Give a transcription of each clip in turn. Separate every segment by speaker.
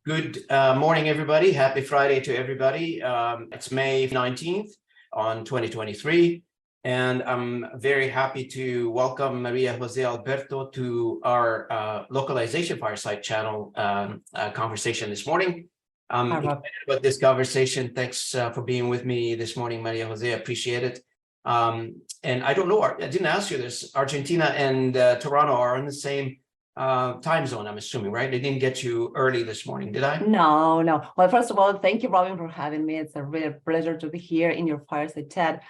Speaker 1: Good morning, everybody. Happy Friday to everybody. It's May 19th on 2023, and I'm very happy to welcome María, José, Alberto to our localization fireside channel conversation this morning. I'm excited about this conversation. Thanks for being with me this morning, María, José. I appreciate it. And I don't know, I didn't ask you this. Argentina and Toronto are in the same time zone, I'm assuming, right? They didn't get you early this morning, did I?
Speaker 2: No. Well, first of all, thank you, Robin, for having me. It's a real pleasure to be here in your fireside chat.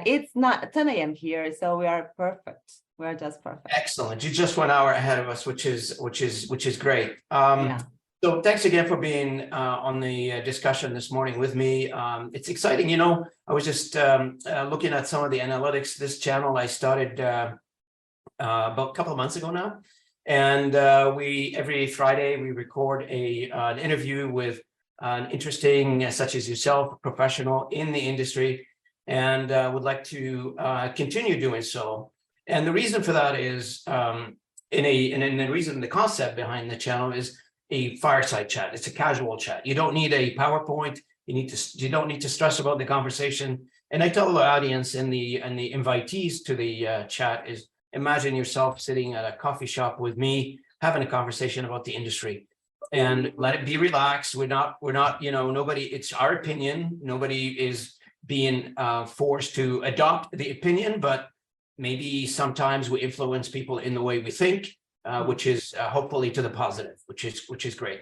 Speaker 2: It's not 10 a.m. here, so we are perfect. We are just perfect.
Speaker 1: Excellent. You just 1 hour ahead of us, which is great.
Speaker 2: Yeah.
Speaker 1: So thanks again for being on the discussion this morning with me. It's exciting. You know, I was just looking at some of the analytics. This channel I started about a couple of months ago now. And we every Friday we record an interview with an interesting, such as yourself, professional in the industry, and would like to continue doing so. And the reason for that is, the concept behind the channel is a fireside chat. It's a casual chat. You don't need a PowerPoint. You don't need to stress about the conversation. And I tell the audience and the invitees to the chat is, imagine yourself sitting at a coffee shop with me, having a conversation about the industry, and let it be relaxed. We're not, nobody, it's our opinion. Nobody is being forced to adopt the opinion, but maybe sometimes we influence people in the way we think, which is hopefully to the positive, which is great.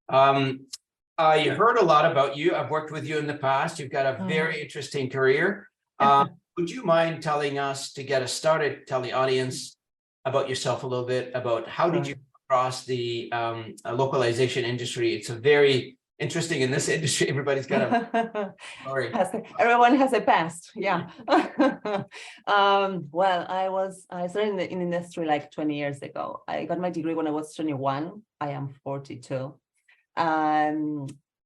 Speaker 1: I heard a lot about you. I've worked with you in the past. You've got a very interesting career. Would you mind telling us, to get us started, tell the audience about yourself a little bit, about how did you come across the localization industry? It's a very interesting, in this industry, everybody's got a story.
Speaker 2: Everyone has a past, yeah. Well, I started in the industry like 20 years ago. I got my degree when I was 21. I am 42.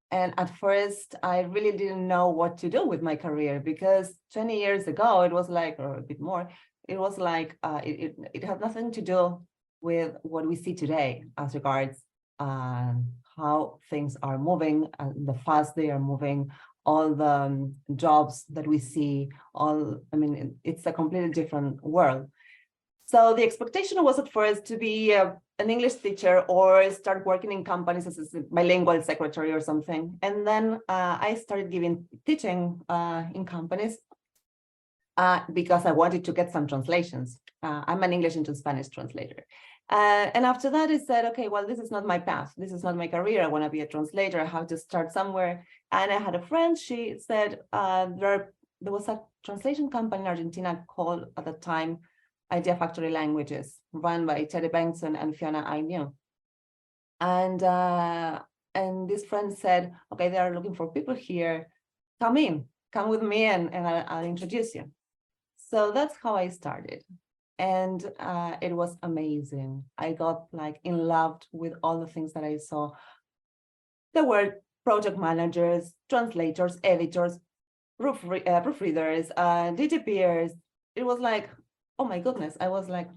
Speaker 2: And at first, I really didn't know what to do with my career, because 20 years ago, it was like, or a bit more, it was like, it had nothing to do with what we see today as regards how things are moving, the fast they are moving, all the jobs that we see, it's a completely different world. So the expectation was at first to be an English teacher or start working in companies as a bilingual secretary or something. And then I started teaching in companies because I wanted to get some translations. I'm an English into Spanish translator. And after that, I said, okay, well, this is not my path. This is not my career. I want to be a translator. I have to start somewhere. And I had a friend. She said there was a translation company in Argentina called, at the time, Idea Factory Languages, run by Tere Bengtson and Fiona Ainu. And this friend said, okay, they are looking for people here. Come with me and I'll introduce you. So that's how I started. And it was amazing. I got like in love with all the things that I saw. There were project managers, translators, editors, proofreaders, DTPers. It was like, oh my goodness, I was like,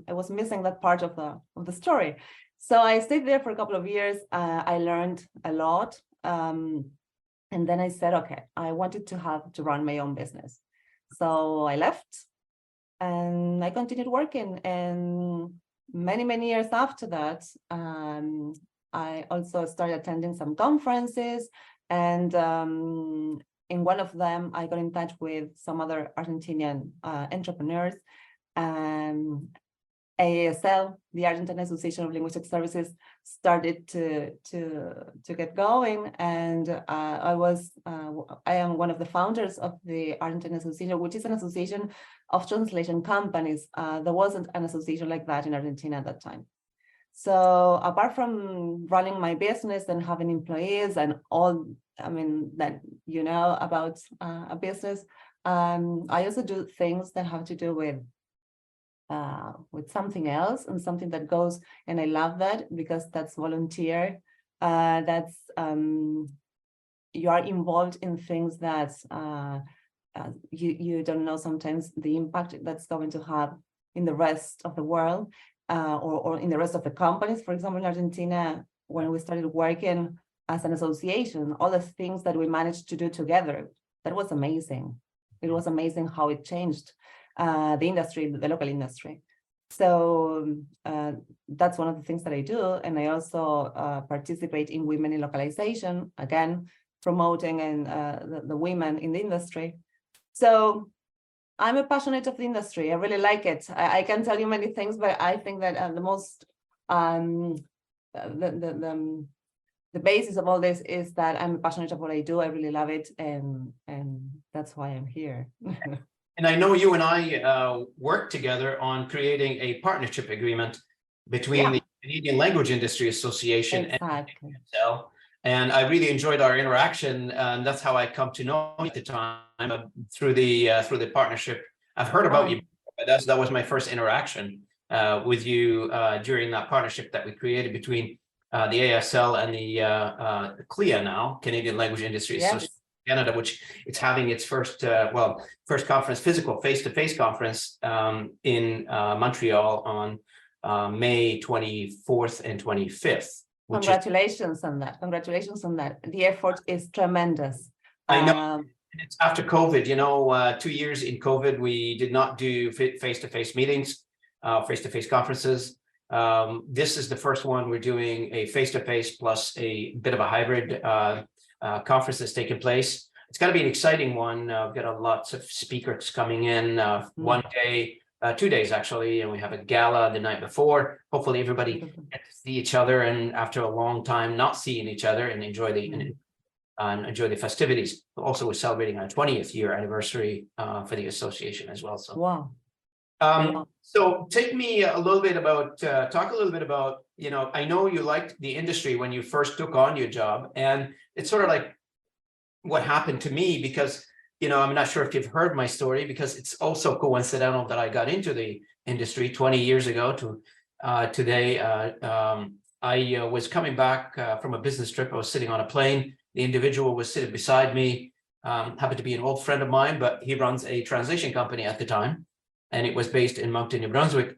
Speaker 2: I was missing that part of the story. So I stayed there for a couple of years. I learned a lot. And then I said, okay, I wanted to run my own business. So I left and I continued working. And many years after that, I also started attending some conferences. And in one of them, I got in touch with some other Argentinian entrepreneurs. AASL, the Argentine Association of Linguistic Services, started to get going, and I am one of the founders of the Argentine Association, which is an association of translation companies. There wasn't an association like that in Argentina at that time. So apart from running my business and having employees and all, that about a business, I also do things that have to do with something else and something that goes, and I love that because that's volunteer. That's you are involved in things that you don't know sometimes the impact that's going to have in the rest of the world, or in the rest of the companies. For example, in Argentina, when we started working as an association, all the things that we managed to do together, that was amazing. It was amazing how it changed the industry, the local industry. So that's one of the things that I do. And I also participate in Women in Localization, again, promoting and the women in the industry. So I'm a passionate of the industry. I really like it. I can tell you many things, but I think that the most, the basis of all this is that I'm passionate of what I do. I really love it. And that's why I'm here.
Speaker 1: And I know you and I worked together on creating a partnership agreement between the Canadian Language Industry Association and ASL. And I really enjoyed our interaction, and that's how I come to know you at the time through the partnership. I've heard about you, but that was my first interaction with you during that partnership that we created between the ASL and the CLIA now, Canadian Language Industry Association. Canada, which it's having its first conference, physical face-to-face conference in Montreal on May 24th and 25th.
Speaker 2: Congratulations on that. Congratulations on that. The effort is tremendous.
Speaker 1: I know. It's after COVID, 2 years in COVID, we did not do face-to-face meetings, face-to-face conferences. This is the first one we're doing a face-to-face plus a bit of a hybrid conference that's taking place. It's going to be an exciting one. We've got lots of speakers coming in 1 day, 2 days actually, and we have a gala the night before. Hopefully everybody gets to see each other, and after a long time not seeing each other, and enjoy the festivities. Also, we're celebrating our 20th year anniversary for the association as well. So
Speaker 2: wow.
Speaker 1: So take me a little bit about, talk a little bit about, I know you liked the industry when you first took on your job, and it's sort of like what happened to me, because, I'm not sure if you've heard my story, because it's also coincidental that I got into the industry 20 years ago to today. I was coming back from a business trip. I was sitting on a plane. The individual was sitting beside me, happened to be an old friend of mine, but he runs a translation company at the time. And it was based in Moncton, New Brunswick.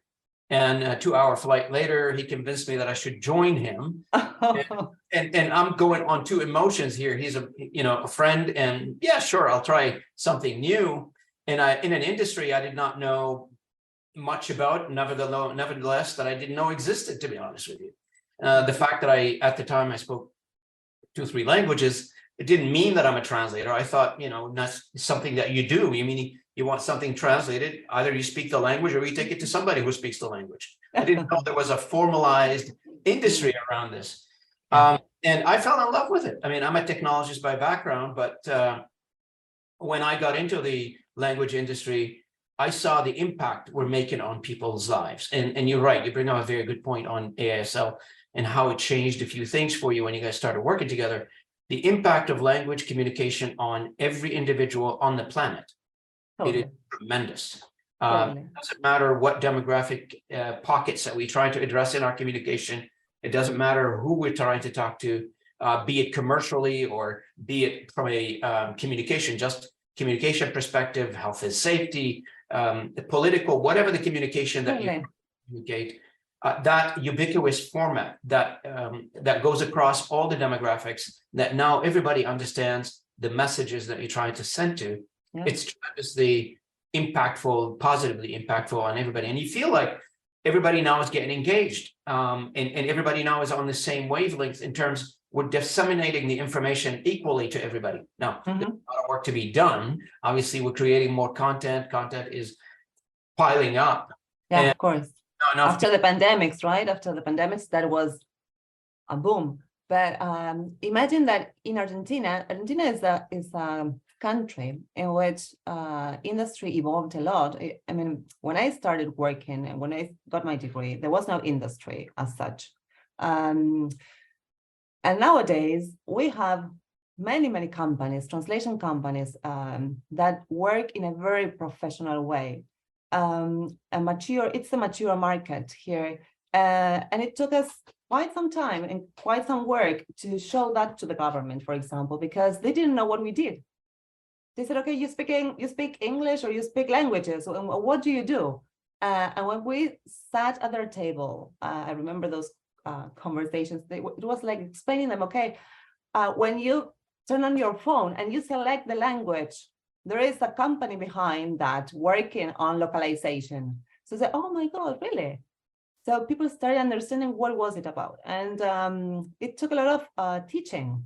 Speaker 1: And a 2-hour flight later, he convinced me that I should join him. and I'm going on two emotions here. He's a friend, and yeah, sure, I'll try something new. And in an industry I did not know much about, nevertheless, that I didn't know existed, to be honest with you. The fact that at the time I spoke 2-3 languages, it didn't mean that I'm a translator. I thought, that's something that you do. You want something translated, either you speak the language or you take it to somebody who speaks the language. I didn't know there was a formalized industry around this. And I fell in love with it. I mean, I'm a technologist by background, but when I got into the language industry, I saw the impact we're making on people's lives. And you're right, you bring up a very good point on ASL and how it changed a few things for you when you guys started working together. The impact of language communication on every individual on the planet. It is tremendous. It doesn't matter what demographic pockets that we try to address in our communication. It doesn't matter who we're trying to talk to, be it commercially or be it from a communication perspective, health and safety, the political, whatever the communication that you communicate, that ubiquitous format that goes across all the demographics, that now everybody understands the messages that you're trying to send to. It's tremendously impactful, positively impactful on everybody. And you feel like everybody now is getting engaged, and everybody now is on the same wavelength in terms we're disseminating the information equally to everybody. Now, there's a lot of work to be done. Obviously, we're creating more content. Content is piling up.
Speaker 2: Yeah, and of course. After the pandemics, right? After the pandemics, that was a boom. But imagine that in Argentina is a country in which industry evolved a lot. I mean, when I started working and when I got my degree, there was no industry as such. And nowadays, we have many companies, translation companies, that work in a very professional way. It's a mature market here. And it took us quite some time and quite some work to show that to the government, for example, because they didn't know what we did. They said, okay, you speak English or you speak languages, so what do you do? And when we sat at their table, I remember those conversations. It was like explaining them, okay, when you turn on your phone and you select the language, there is a company behind that working on localization. So say, oh my God, really? So people started understanding what was it about. And it took a lot of teaching.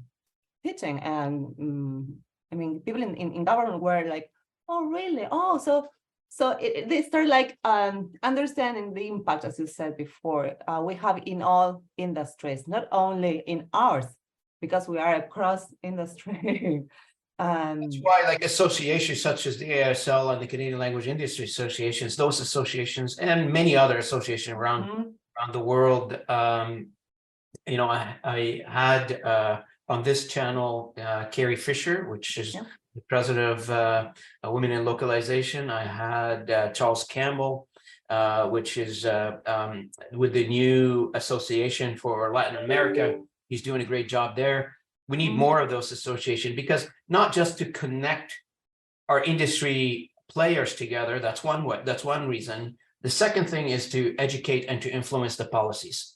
Speaker 2: And I mean, people in government were like, oh, really? Oh, so they start like understanding the impact, as you said before, we have in all industries, not only in ours, because we are across industry.
Speaker 1: That's why like associations such as the ASL and the Canadian Language Industry Associations, those associations and many other associations around the world. You know, I had on this channel Carrie Fisher, which is the president of Women in Localization. I had Charles Campbell, which is with the new association for Latin America. He's doing a great job there. We need more of those associations, because not just to connect our industry players together, that's one reason. The second thing is to educate and to influence the policies,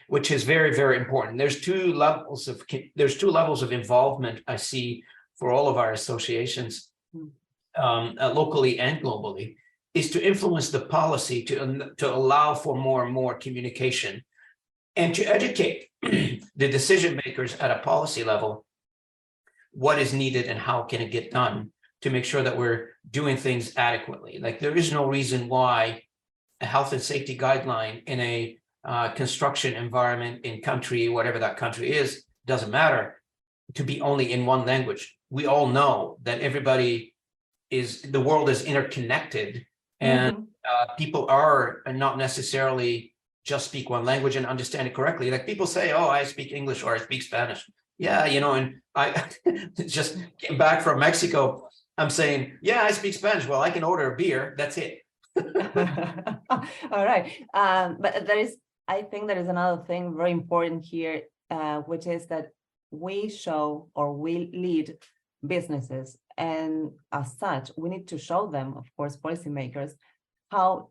Speaker 1: which is very, very important. There's two levels of involvement I see for all of our associations, locally and globally, is to influence the policy to allow for more and more communication, and to educate the decision makers at a policy level what is needed and how can it get done, to make sure that we're doing things adequately. Like, there is no reason why a health and safety guideline in a construction environment in country, whatever that country is, doesn't matter, to be only in one language. We all know that the world is interconnected, and people are not necessarily just speak one language and understand it correctly. Like, people say, oh, I speak English or I speak Spanish. Yeah, you know, and I just came back from Mexico. I'm saying, yeah, I speak Spanish. Well, I can order a beer. That's it.
Speaker 2: All right. But I think there is another thing very important here, which is that we show, or we lead businesses. And as such, we need to show them, of course, policymakers, how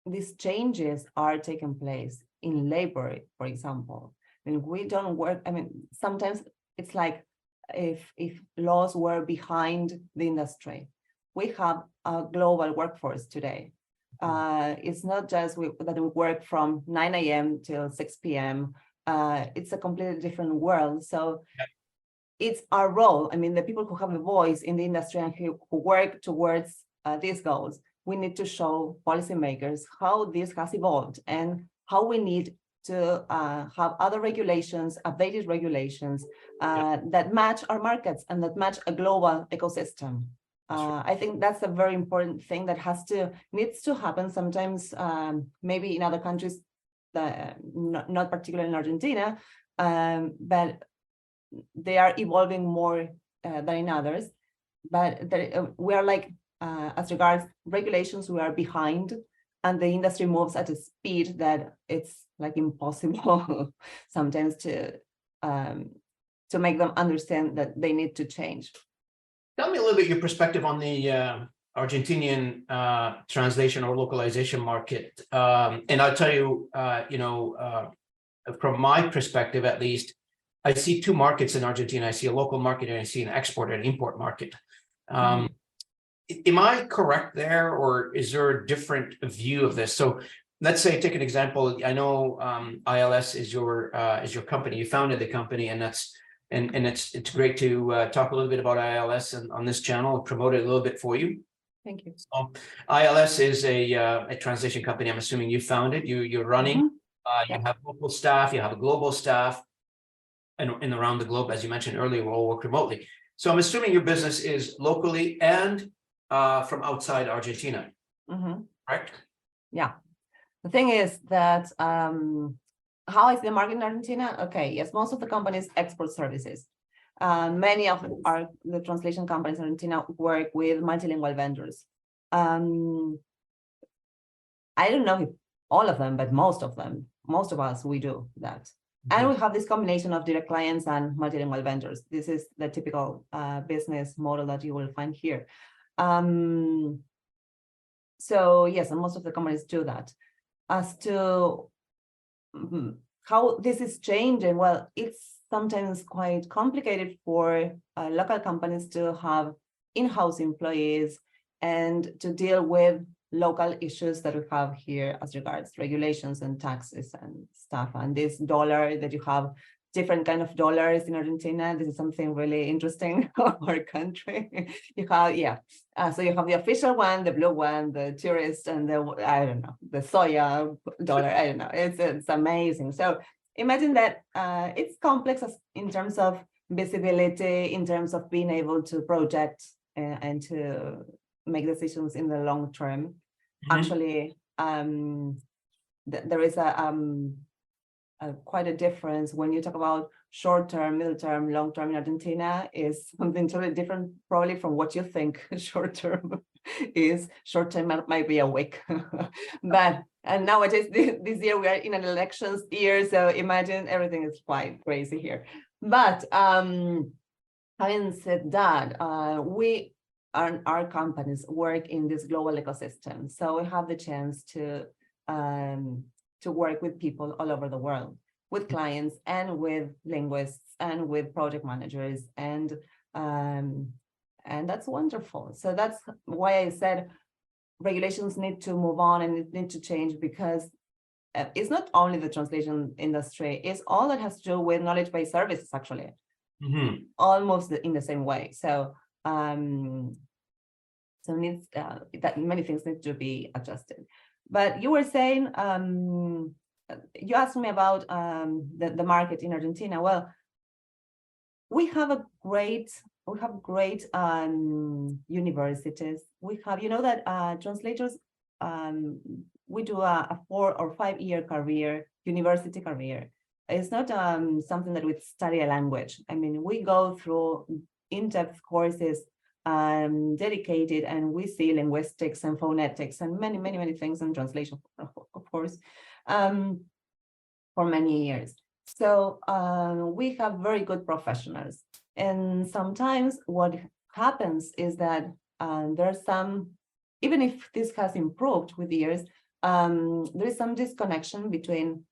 Speaker 2: these changes are taking place in labor, for example. I mean, we don't work, I mean, sometimes it's like if laws were behind the industry. We have a global workforce today. It's not just that we work from 9 a.m. till 6 p.m. It's a completely different world. So it's our role. I mean, the people who have a voice in the industry and who work towards these goals, we need to show policymakers how this has evolved and how we need to have other regulations, updated regulations that match our markets and that match a global ecosystem. I think that's a very important thing that needs to happen sometimes, maybe in other countries, not particularly in Argentina, but they are evolving more than in others. But we are like, as regards regulations, we are behind, and the industry moves at a speed that it's like impossible sometimes to make them understand that they need to change.
Speaker 1: Tell me a little bit your perspective on the Argentinian translation or localization market. And I'll tell you, from my perspective, at least, I see two markets in Argentina. I see a local market and I see an export and import market. Am I correct there, or is there a different view of this? So let's say, take an example. I know ILS is your company. You founded the company, and it's great to talk a little bit about ILS on this channel and promote it a little bit for you.
Speaker 2: Thank you.
Speaker 1: So ILS is a translation company. I'm assuming you founded. You're running. You have local staff. You have a global staff, and around the globe, as you mentioned earlier, we all work remotely. So I'm assuming your business is locally and from outside Argentina, correct?
Speaker 2: Yeah. The thing is that how is the market in Argentina? Okay, yes, most of the companies export services. Many of the translation companies in Argentina work with multilingual vendors. I don't know if all of them, but most of us, we do that. And we have this combination of direct clients and multilingual vendors. This is the typical business model that you will find here. So yes, and most of the companies do that. As to how this is changing, well, it's sometimes quite complicated for local companies to have in-house employees and to deal with local issues that we have here as regards regulations and taxes and stuff. And this dollar that you have, different kind of dollars in Argentina. This is something really interesting of our country. You have, so you have the official one, the blue one, the tourist, and the, I don't know, the soya dollar. I don't know. It's amazing. So imagine that it's complex in terms of visibility, in terms of being able to project and to make decisions in the long term. Actually, there is quite a difference when you talk about short-term, middle-term, long-term in Argentina is something totally different probably from what you think short-term is. Short-term might be a week, and nowadays this year we are in an elections year, so imagine everything is quite crazy here. But having said that, our companies work in this global ecosystem, so we have the chance to work with people all over the world, with clients and with linguists and with project managers, and that's wonderful. So that's why I said regulations need to move on and it need to change, because it's not only the translation industry, it's all that has to do with knowledge-based services, actually, almost in the same way. So needs that many things need to be adjusted. But you were saying, you asked me about the market in Argentina. Well, we have great universities. We have, you know, that translators, we do a 4 or 5 year career, university career. It's not something that we study a language. I mean, we go through in-depth courses dedicated, and we see linguistics and phonetics and many things, and translation, of course, for many years. So we have very good professionals, and sometimes what happens is that there's some, even if this has improved with years, there is some disconnection between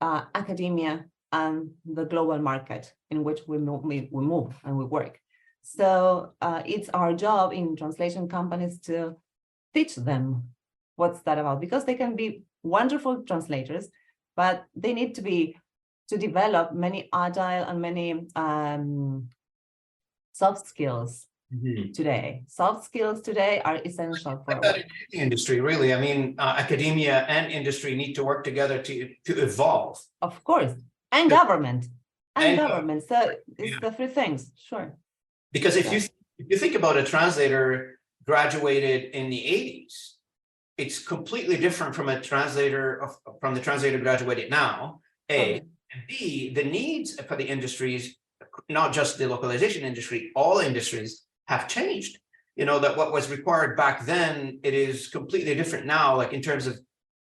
Speaker 2: academia and the global market in which we move and we work. So it's our job in translation companies to teach them what's that about, because they can be wonderful translators, but they need to develop many agile and many soft skills today. Soft skills today are essential for
Speaker 1: the industry, really. I mean, academia and industry need to work together to evolve.
Speaker 2: Of course, and government. So it's the 3 things, sure.
Speaker 1: Because if you think about a translator graduated in the 80s, it's completely different from the translator graduated now, A. And B, the needs for the industries, not just the localization industry, all industries have changed. You know, that what was required back then, it is completely different now, like in terms of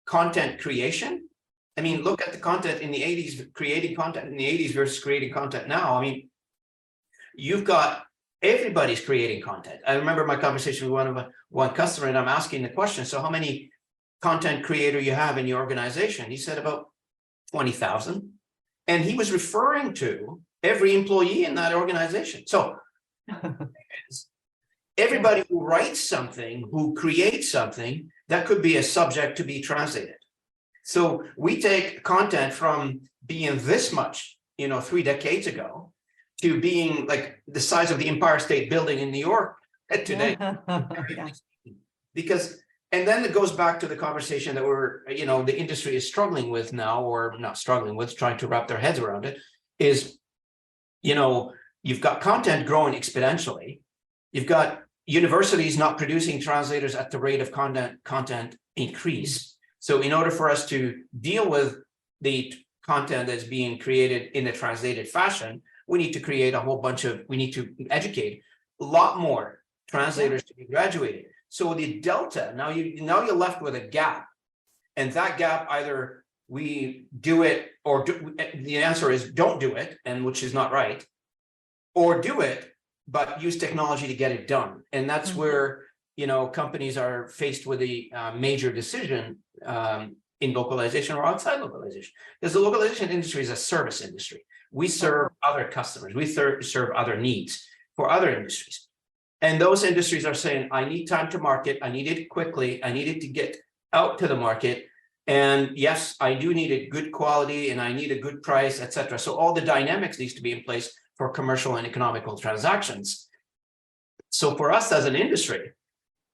Speaker 1: content creation. I mean, look at the content in the 80s, creating content in the 80s versus creating content now. I mean, you've got everybody's creating content. I remember my conversation with one customer, and I'm asking the question, so how many content creator you have in your organization? He said about 20,000. And he was referring to every employee in that organization. So everybody who writes something, who creates something, that could be a subject to be translated. So we take content from being this much, 3 decades ago, to being like the size of the Empire State Building in New York today. Because, and then it goes back to the conversation that the industry is struggling with now, or not struggling with, trying to wrap their heads around it, is, you've got content growing exponentially. You've got universities not producing translators at the rate of content increase. So in order for us to deal with the content that's being created in a translated fashion, we need to create we need to educate a lot more translators to be graduated. So the delta, now you're left with a gap, and that gap, either we do it, or the answer is don't do it, and which is not right, or do it, but use technology to get it done. And that's where, companies are faced with a major decision in localization or outside localization. Because the localization industry is a service industry. We serve other customers. We serve other needs for other industries. And those industries are saying, I need time to market. I need it quickly. I need it to get out to the market. And yes, I do need a good quality and I need a good price, etc. So all the dynamics needs to be in place for commercial and economical transactions. So for us as an industry,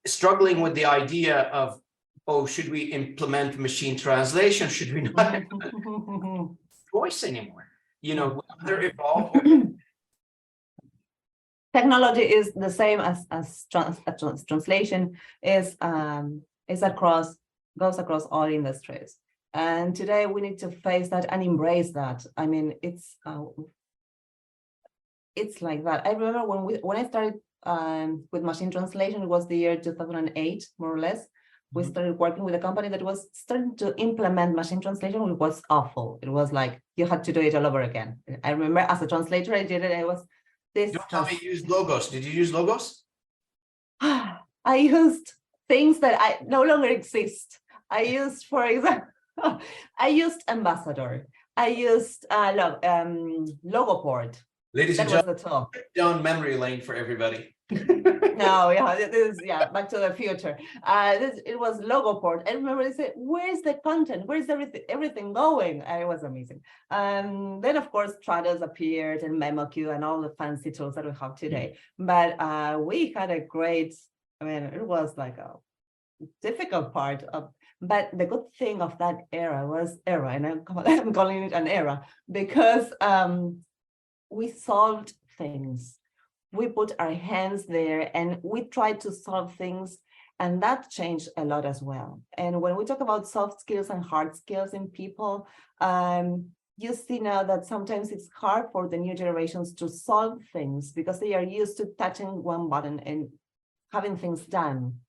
Speaker 1: struggling with the idea of, oh, should we implement machine translation? Should we not implement voice anymore? You know, whether evolve.
Speaker 2: Technology is the same as translation is goes across all industries. And today we need to face that and embrace that. I mean, it's like that. I remember when I started with machine translation, it was the year 2008, more or less. We started working with a company that was starting to implement machine translation. It was awful. It was like you had to do it all over again. I remember as a translator, I did it. I was this.
Speaker 1: Don't tell me you used logos. Did you use logos?
Speaker 2: I used things that no longer exist. I used, for example, I used Ambassador. I used Logoport.
Speaker 1: Ladies and
Speaker 2: gentlemen,
Speaker 1: down memory lane for everybody.
Speaker 2: No, yeah, this is Back to the Future. It was Logoport. I remember they said, "Where's the content? Where's everything going?" And it was amazing. Then of course Trados appeared and MemoQ and all the fancy tools that we have today. But we had a great. I mean, it was like a difficult part of. But the good thing of that era was and I'm calling it an era because we solved things. We put our hands there and we tried to solve things, and that changed a lot as well. And when we talk about soft skills and hard skills in people, you see now that sometimes it's hard for the new generations to solve things because they are used to touching one button and having things done.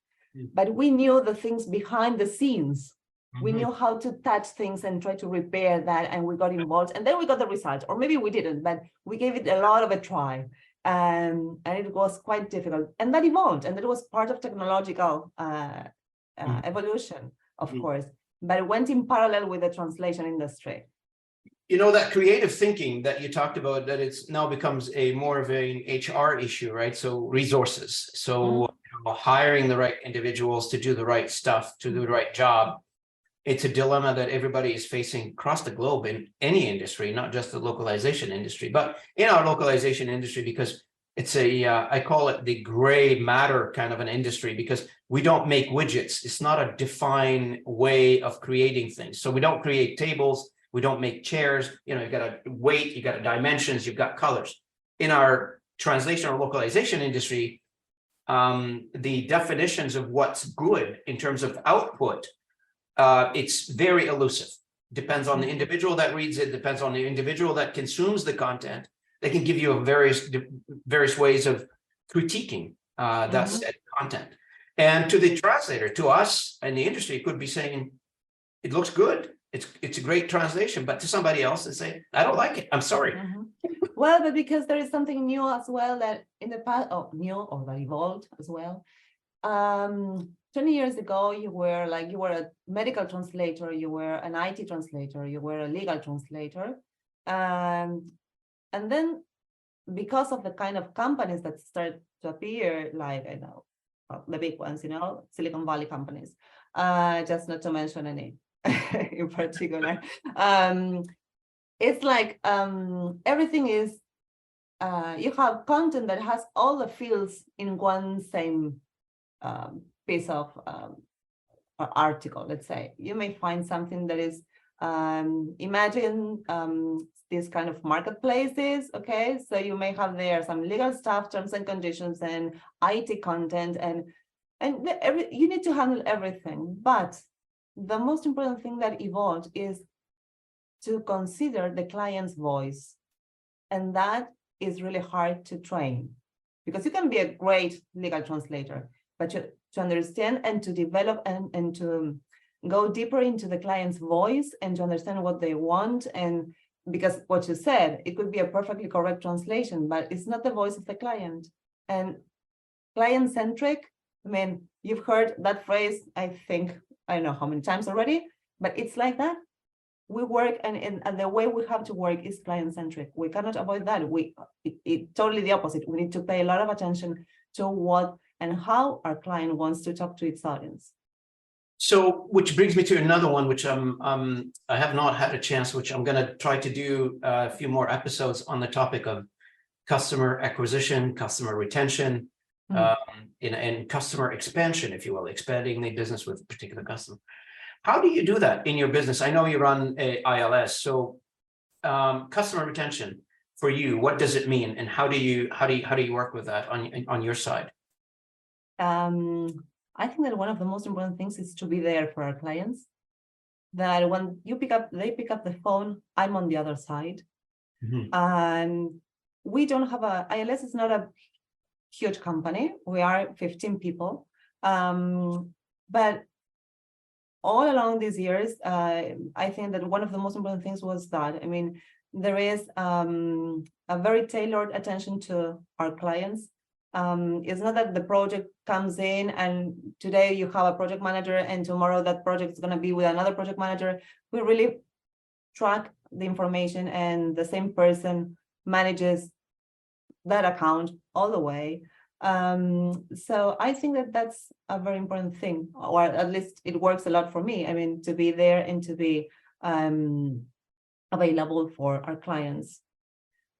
Speaker 2: But we knew the things behind the scenes. We knew how to touch things and try to repair that, and we got involved, and then we got the result, or maybe we didn't, but we gave it a lot of a try. And it was quite difficult, and that evolved, and that was part of technological evolution, of course, but it went in parallel with the translation industry.
Speaker 1: You know, that creative thinking that you talked about, that it's now becomes more of an HR issue, right? So resources, so hiring the right individuals to do the right stuff, to do the right job. It's a dilemma that everybody is facing across the globe in any industry, not just the localization industry, but in our localization industry, because it's I call it the gray matter kind of an industry, because we don't make widgets. It's not a defined way of creating things. So we don't create tables. We don't make chairs. You know, you've got a weight, you've got dimensions, you've got colors. In our translation or localization industry, the definitions of what's good in terms of output, it's very elusive. Depends on the individual that reads it, depends on the individual that consumes the content. They can give you various ways of critiquing that said content. And to the translator, to us and the industry, could be saying, it looks good. It's a great translation, but to somebody else they say, I don't like it. I'm sorry.
Speaker 2: Well, but because there is something new as well that in the past, that evolved as well. 20 years ago, you were a medical translator, you were an IT translator, you were a legal translator. And then because of the kind of companies that started to appear, like, I know, the big ones, you know, Silicon Valley companies, just not to mention any in particular. It's like everything is, you have content that has all the fields in one same piece of article, let's say. You may find something that is, imagine these kind of marketplaces, okay? So you may have there some legal stuff, terms and conditions, and IT content, and you need to handle everything. But the most important thing that evolved is to consider the client's voice. And that is really hard to train, because you can be a great legal translator, but to understand and to develop and to go deeper into the client's voice and to understand what they want. And because what you said, it could be a perfectly correct translation, but it's not the voice of the client. And client-centric, I mean, you've heard that phrase, I think, I don't know how many times already, but it's like that. We work, and the way we have to work is client-centric. We cannot avoid that. It totally the opposite. We need to pay a lot of attention to what and how our client wants to talk to its audience.
Speaker 1: So, which brings me to another one, which I have not had a chance, which I'm going to try to do a few more episodes on the topic of customer acquisition, customer retention, and customer expansion, if you will, expanding the business with a particular customer. How do you do that in your business? I know you run a ILS, so customer retention for you, what does it mean, and how do you work with that on your side?
Speaker 2: I think that one of the most important things is to be there for our clients. That when they pick up the phone, I'm on the other side. And we don't have ILS is not a huge company. We are 15 people. But all along these years, I think that one of the most important things was that, I mean, there is a very tailored attention to our clients. It's not that the project comes in and today you have a project manager and tomorrow that project is going to be with another project manager. We really track the information and the same person manages that account all the way. So I think that that's a very important thing, or at least it works a lot for me. I mean, to be there and to be available for our clients.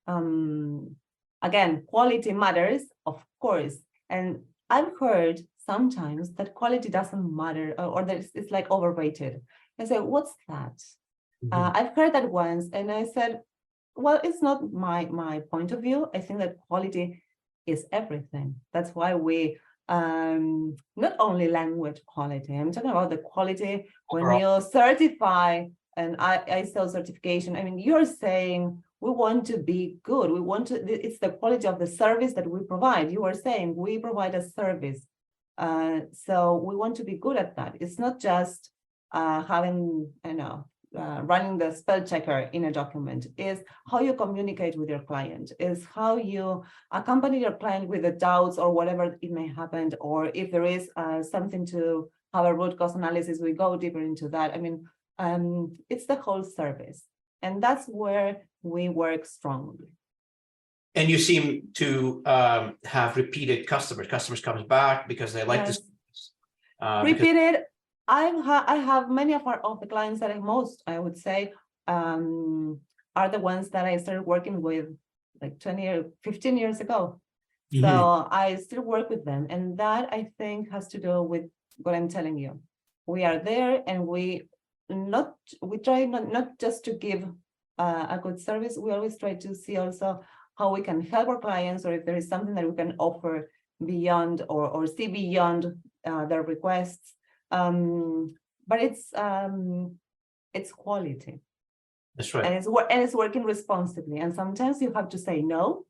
Speaker 2: Again, quality matters, of course. And I've heard sometimes that quality doesn't matter, or that it's like overrated. I say, what's that? I've heard that once, and I said, well, it's not my point of view. I think that quality is everything. That's why we not only language quality. I'm talking about the quality when you certify an ISO certification. I mean, you're saying we want to be good. We want to. It's the quality of the service that we provide. You are saying we provide a service, so we want to be good at that. It's not just having, running the spell checker in a document. Is how you communicate with your client, is how you accompany your client with the doubts or whatever it may happen, or if there is something to have a root cause analysis, we go deeper into that. I mean, it's the whole service, and that's where we work strongly.
Speaker 1: And you seem to have repeated customers. Customers comes back because they like this.
Speaker 2: Repeated. I have many of the clients that I would say, are the ones that I started working with like 20 or 15 years ago. So I still work with them. And that I think has to do with what I'm telling you. We are there and we try not just to give a good service. We always try to see also how we can help our clients, or if there is something that we can offer beyond or see beyond their requests. But it's quality.
Speaker 1: That's right.
Speaker 2: And it's working responsibly. And sometimes you have to say no.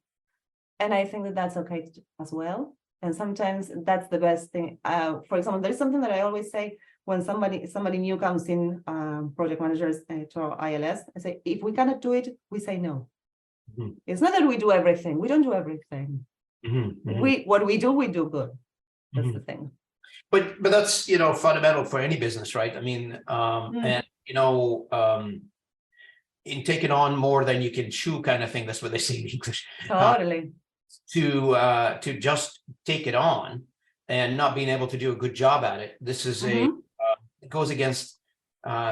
Speaker 2: And I think that that's okay as well. And sometimes that's the best thing. For example, there is something that I always say when somebody new comes in, project managers to our ILS, I say, if we cannot do it, we say no. It's not that we do everything. We don't do everything. What we do good. That's the thing.
Speaker 1: But that's fundamental for any business, right? I mean, in taking on more than you can chew, kind of thing. That's what they say in English.
Speaker 2: Totally.
Speaker 1: To just take it on and not being able to do a good job at it. This is it goes against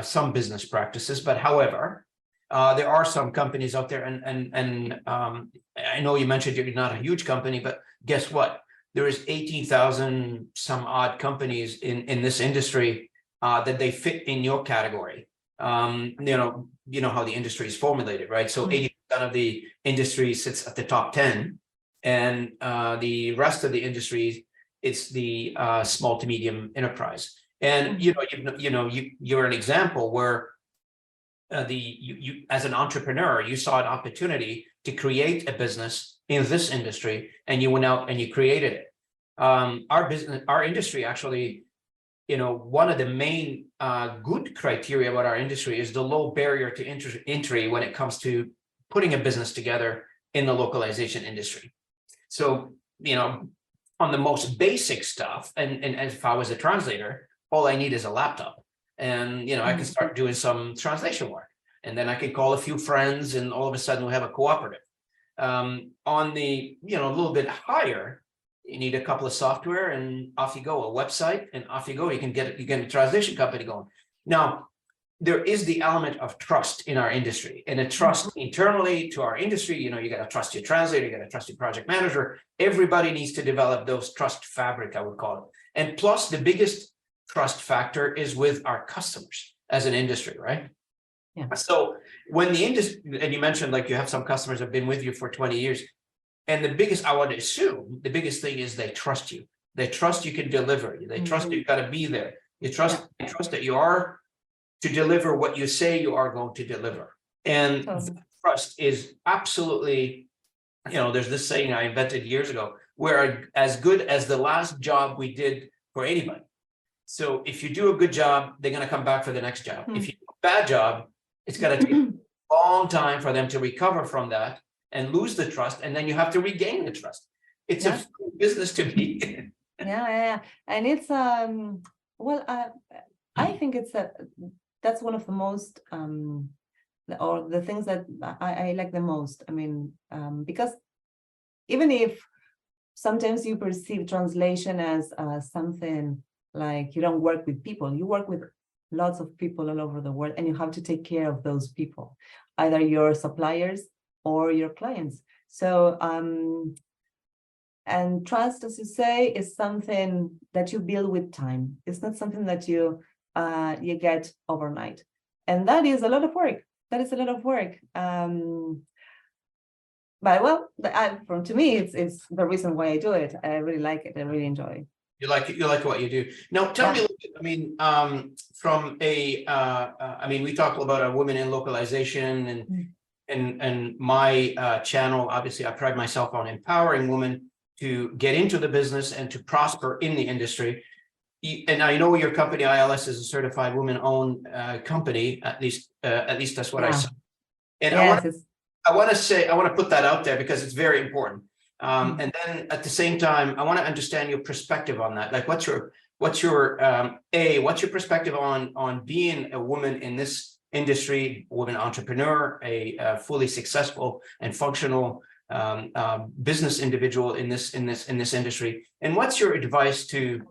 Speaker 1: some business practices. But however, there are some companies out there, and I know you mentioned you're not a huge company, but guess what? There is 18,000 some odd companies in this industry that they fit in your category. You know how the industry is formulated, right? So 80% of the industry sits at the top 10, and the rest of the industry, it's the small to medium enterprise. And you're an example where you as an entrepreneur, you saw an opportunity to create a business in this industry, and you went out and you created it. Our industry actually, one of the main good criteria about our industry is the low barrier to entry when it comes to putting a business together in the localization industry. So, on the most basic stuff, and if I was a translator, all I need is a laptop. and I can start doing some translation work, and then I can call a few friends, and all of a sudden we have a cooperative. On the a little bit higher, you need a couple of software, and off you go, a website, and off you go. You get a translation company going. Now, there is the element of trust in our industry, and a trust internally to our industry. You got to trust your translator, you got to trust your project manager. Everybody needs to develop those trust fabric, I would call it. And plus, the biggest trust factor is with our customers as an industry, right?
Speaker 2: Yeah.
Speaker 1: So when the industry, and you mentioned like you have some customers that have been with you for 20 years, and the biggest, I would assume, the biggest thing is they trust you. They trust you can deliver. They trust you got to be there. They trust that you are to deliver what you say you are going to deliver. And trust is absolutely, there's this saying I invented years ago, we're as good as the last job we did for anybody. So if you do a good job, they're going to come back for the next job. If you do a bad job, it's going to take a long time for them to recover from that and lose the trust, and then you have to regain the trust. It's a business to be in.
Speaker 2: Yeah. And it's I think that's one of the most or the things that I like the most. I mean, because even if sometimes you perceive translation as something like you don't work with people, you work with lots of people all over the world, and you have to take care of those people, either your suppliers or your clients. So, and trust, as you say, is something that you build with time. It's not something that you get overnight, and that is a lot of work. That is a lot of work. But well, to me, it's the reason why I do it. I really like it. I really enjoy it.
Speaker 1: You like it. You like what you do. Now, tell me a little bit. I mean, from a, we talked about a women in localization, and my channel. Obviously, I pride myself on empowering women to get into the business and to prosper in the industry. And I know your company ILS is a certified women-owned company. At least that's what I saw. And I want to put that out there because it's very important. And then at the same time, I want to understand your perspective on that. Like, what's your perspective on being a woman in this industry, a woman entrepreneur, a fully successful and functional business individual in this industry, and what's your advice to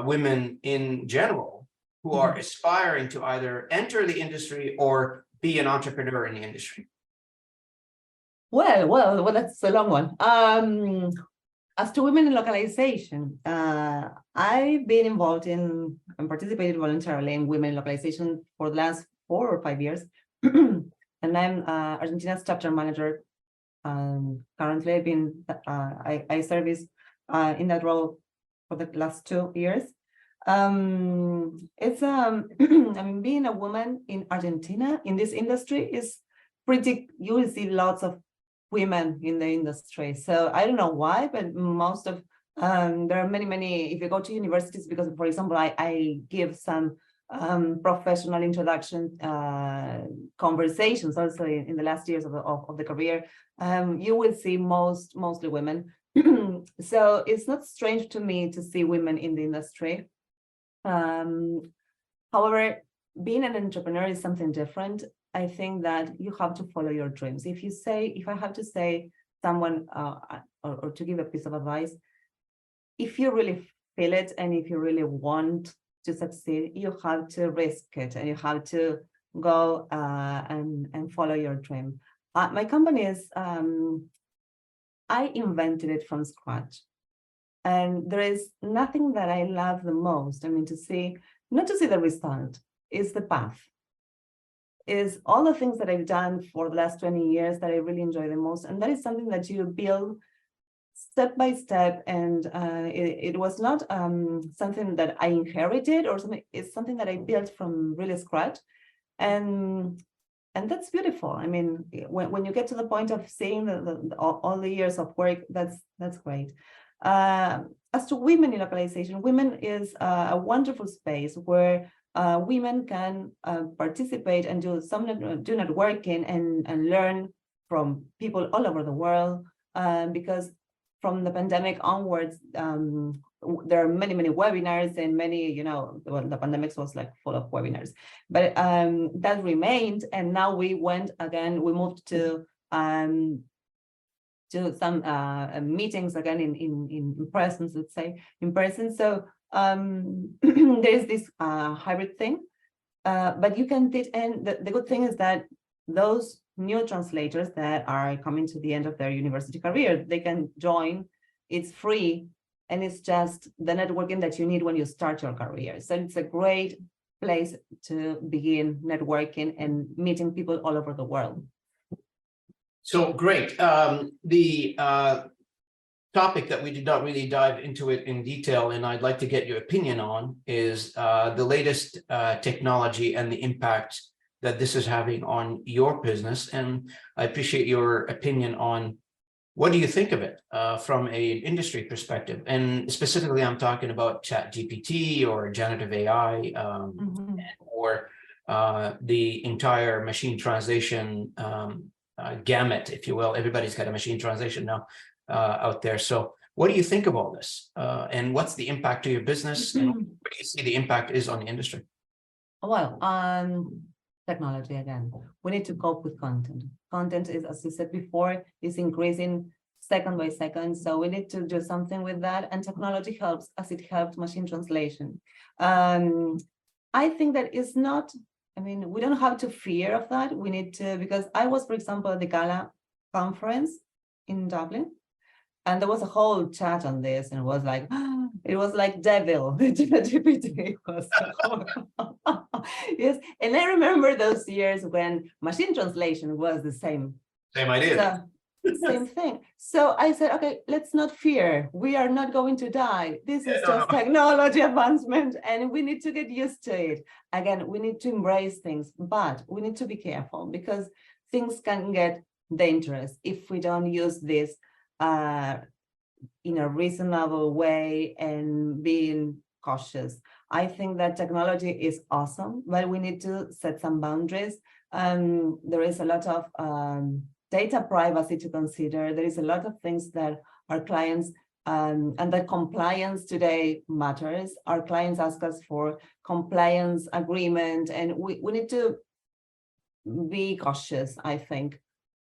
Speaker 1: women in general who are aspiring to either enter the industry or be an entrepreneur in the industry?
Speaker 2: Well, that's a long one. As to women in localization, I've been involved in and participated voluntarily in women in localization for the last 4 or 5 years. And I'm Argentina's chapter manager. Currently, I've been I service in that role for the last 2 years. It's being a woman in Argentina in this industry is pretty. You will see lots of women in the industry. So I don't know why, but most of there are many. If you go to universities, because for example, I give some professional introduction conversations also in the last years of the career. You will see mostly women. So it's not strange to me to see women in the industry. However, being an entrepreneur is something different. I think that you have to follow your dreams. If I have to say someone or to give a piece of advice, if you really feel it and if you really want to succeed, you have to risk it and you have to go and follow your dream. My company is, I invented it from scratch. And there is nothing that I love the most. I mean, not to see the result, is the path. Is all the things that I've done for the last 20 years that I really enjoy the most. And that is something that you build step by step. And it was not something that I inherited or something. It's something that I built from really scratch. And that's beautiful. I mean, when you get to the point of seeing all the years of work, that's great. As to women in localization, women is a wonderful space where women can participate and do networking and learn from people all over the world. Because from the pandemic onwards, there are many, many webinars and many, well, the pandemic was like full of webinars, but that remained. And now we moved to some meetings again in person, let's say, in person. So there's this hybrid thing, but you can teach, and the good thing is that those new translators that are coming to the end of their university career, they can join. It's free, and it's just the networking that you need when you start your career. So it's a great place to begin networking and meeting people all over the world.
Speaker 1: So great. The topic that we did not really dive into it in detail, and I'd like to get your opinion on, is the latest technology and the impact that this is having on your business. And I appreciate your opinion on what do you think of it from an industry perspective. And specifically, I'm talking about ChatGPT or generative AI or the entire machine translation gamut, if you will. Everybody's got a machine translation now out there. So what do you think of all this? And what's the impact to your business? And what do you see the impact is on the industry?
Speaker 2: Well, technology again. We need to cope with content. Content is, as you said before, is increasing second by second. So we need to do something with that. And technology helps, as it helped machine translation. I think that it's not, we don't have to fear of that. We need to, because I was, for example, at the Gala conference in Dublin, and there was a whole chat on this, and it was like devil, the GPT was yes. And I remember those years when machine translation was the same.
Speaker 1: Same idea.
Speaker 2: So, same thing. So I said, okay, let's not fear. We are not going to die. This is just technology advancement, and we need to get used to it. Again, we need to embrace things, but we need to be careful because things can get dangerous if we don't use this in a reasonable way and being cautious. I think that technology is awesome, but we need to set some boundaries. There is a lot of data privacy to consider. There is a lot of things that our clients, and that compliance today matters. Our clients ask us for compliance agreement, and we need to be cautious, I think.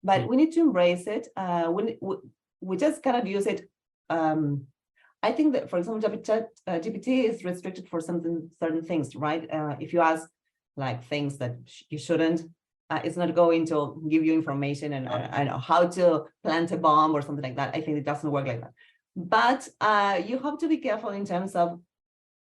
Speaker 2: But we need to embrace it. We just cannot use it. I think that, for example, GPT is restricted for certain things, right? If you ask like things that you shouldn't, it's not going to give you information and I know how to plant a bomb or something like that. I think it doesn't work like that. But you have to be careful in terms of,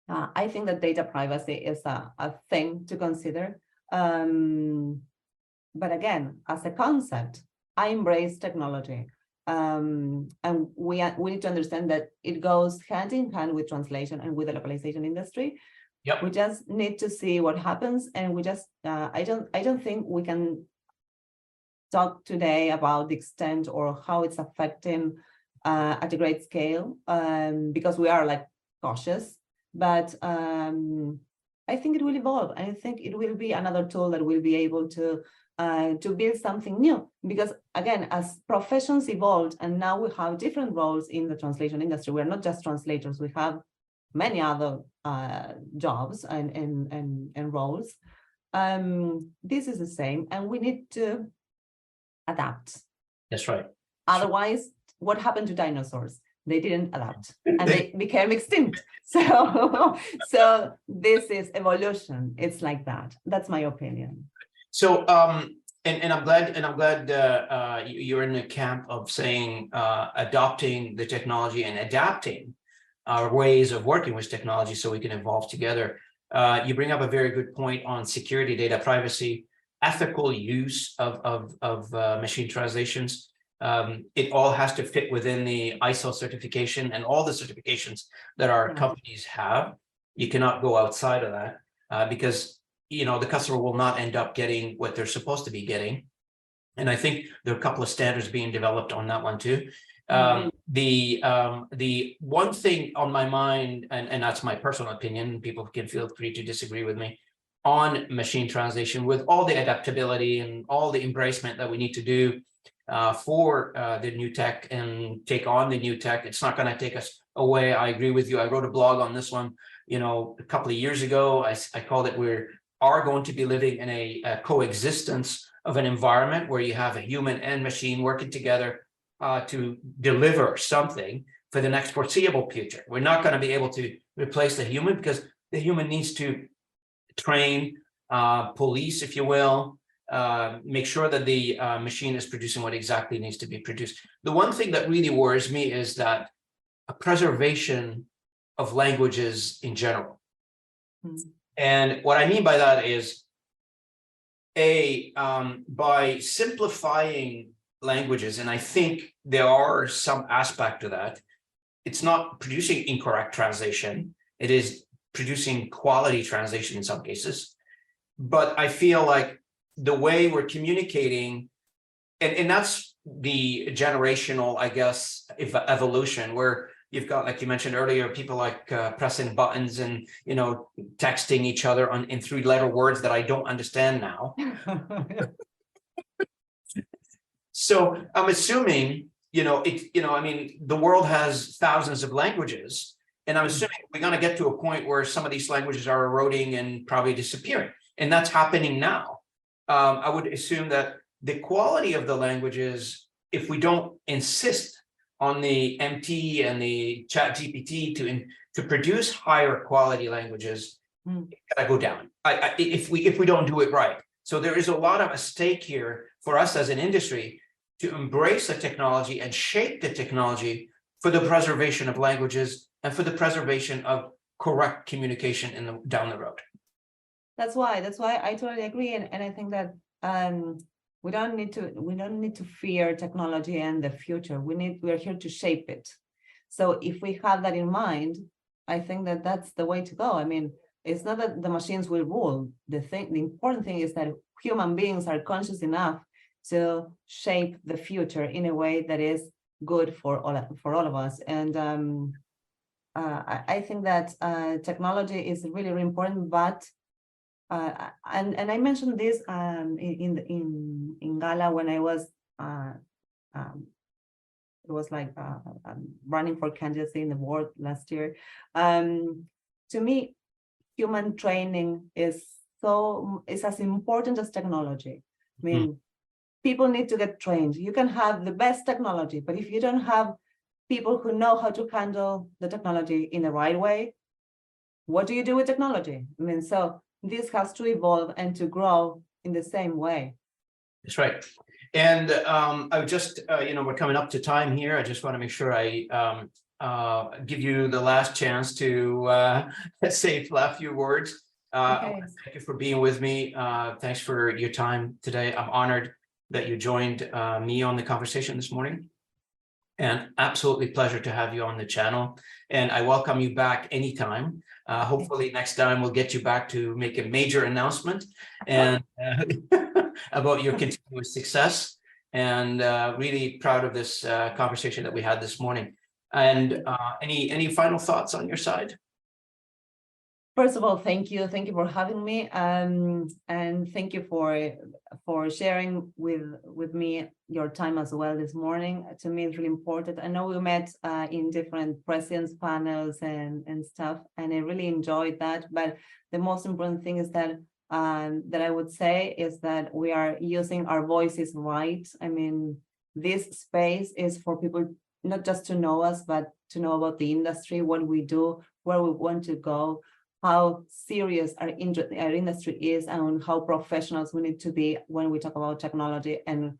Speaker 2: I think that data privacy is a thing to consider. But again, as a concept, I embrace technology. And we need to understand that it goes hand in hand with translation and with the localization industry.
Speaker 1: Yep.
Speaker 2: We just need to see what happens, and we just I don't think we can talk today about the extent or how it's affecting at a great scale because we are like cautious. But I think it will evolve. I think it will be another tool that will be able to build something new, because again, as professions evolved and now we have different roles in the translation industry, we're not just translators, we have many other jobs and roles. This is the same, and we need to adapt.
Speaker 1: That's right.
Speaker 2: Otherwise, what happened to dinosaurs? They didn't adapt and they became extinct. So this is evolution. It's like that. That's my opinion.
Speaker 1: So, and I'm glad you're in the camp of saying adopting the technology and adapting our ways of working with technology so we can evolve together. You bring up a very good point on security, data privacy, ethical use of machine translations. It all has to fit within the ISO certification and all the certifications that our companies have. You cannot go outside of that because the customer will not end up getting what they're supposed to be getting. And I think there are a couple of standards being developed on that one too. The one thing on my mind, and that's my personal opinion, people can feel free to disagree with me, on machine translation, with all the adaptability and all the embracement that we need to do for the new tech and take on the new tech. It's not going to take us away. I agree with you. I wrote a blog on this one, a couple of years ago. I called it "We are going to be living in a coexistence of an environment where you have a human and machine working together to deliver something for the next foreseeable future. We're not going to be able to replace the human because the human needs to train, police, if you will, make sure that the machine is producing what exactly needs to be produced. The one thing that really worries me is that a preservation of languages in general. And what I mean by that is, by simplifying languages, and I think there are some aspect to that, it's not producing incorrect translation. It is producing quality translation in some cases. But I feel like the way we're communicating, and that's the generational, I guess, evolution, where you've got, like you mentioned earlier, people like pressing buttons and, texting each other in 3-letter words that I don't understand now. So I'm assuming, the world has thousands of languages, and I'm assuming we're going to get to a point where some of these languages are eroding and probably disappearing. And that's happening now. I would assume that the quality of the languages, if we don't insist on the MT and the chat GPT to produce higher quality languages, it's gotta go down. If we don't do it right. So there is a lot of a stake here for us as an industry to embrace the technology and shape the technology for the preservation of languages and for the preservation of correct communication down the road.
Speaker 2: That's why I totally agree, and I think that we don't need to fear technology and the future. We are here to shape it. So if we have that in mind, I think that that's the way to go. I mean, it's not that the machines will rule. The important thing is that human beings are conscious enough to shape the future in a way that is good for all of us. And I think that technology is really, really important, but and I mentioned this in Gala when I was it was like running for candidacy in the board last year. To me, human training is as important as technology. I mean, people need to get trained. You can have the best technology, but if you don't have people who know how to handle the technology in the right way, what do you do with technology? I mean, so this has to evolve and to grow in the same way.
Speaker 1: That's right. And I would just, we're coming up to time here. I just want to make sure I give you the last chance to say a few words.
Speaker 2: Okay.
Speaker 1: Thank you for being with me. Thanks for your time today. I'm honored that you joined me on the conversation this morning. And absolutely pleasure to have you on the channel. And I welcome you back anytime. Hopefully next time we'll get you back to make a major announcement and about your continuous success. And really proud of this conversation that we had this morning. And any final thoughts on your side?
Speaker 2: First of all, thank you for having me, and thank you for sharing with me your time as well this morning. To me, it's really important. I know we met in different presence panels and stuff, and I really enjoyed that. But the most important thing is that I would say is that we are using our voices right. I mean, this space is for people not just to know us, but to know about the industry, what we do, where we want to go, how serious our industry is, and how professionals we need to be when we talk about technology and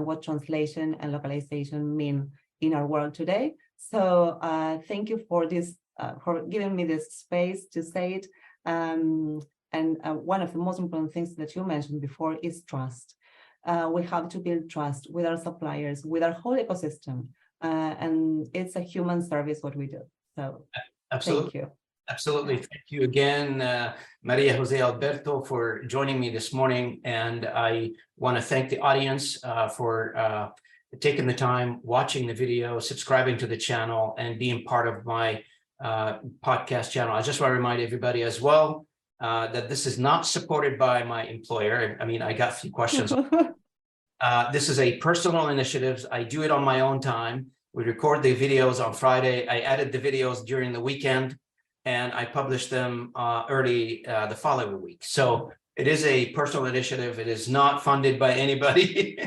Speaker 2: what translation and localization mean in our world today. So thank you for this, for giving me this space to say it. And one of the most important things that you mentioned before is trust. We have to build trust with our suppliers, with our whole ecosystem, and it's a human service what we do. So
Speaker 1: absolutely.
Speaker 2: Thank you.
Speaker 1: Absolutely. Thank you again, Maria, Jose, Alberto, for joining me this morning. And I want to thank the audience for taking the time, watching the video, subscribing to the channel, and being part of my podcast channel. I just want to remind everybody as well that this is not supported by my employer. I mean, I got a few questions. This is a personal initiative. I do it on my own time. We record the videos on Friday. I edit the videos during the weekend, and I publish them early the following week. So it is a personal initiative. It is not funded by anybody.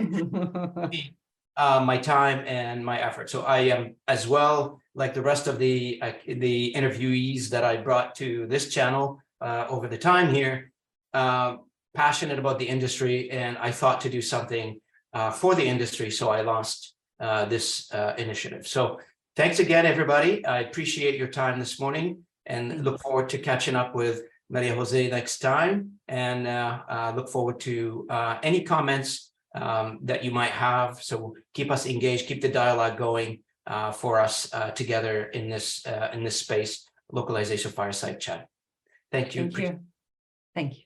Speaker 1: My time and my effort. So I am, as well, like the rest of the interviewees that I brought to this channel over the time here, passionate about the industry, and I thought to do something for the industry. So I launched this initiative. So thanks again, everybody. I appreciate your time this morning, and look forward to catching up with Maria Jose next time, and look forward to any comments that you might have. So keep us engaged, keep the dialogue going for us together in this space, Localization Fireside Chat. Thank you.
Speaker 2: Thank you. Thank you.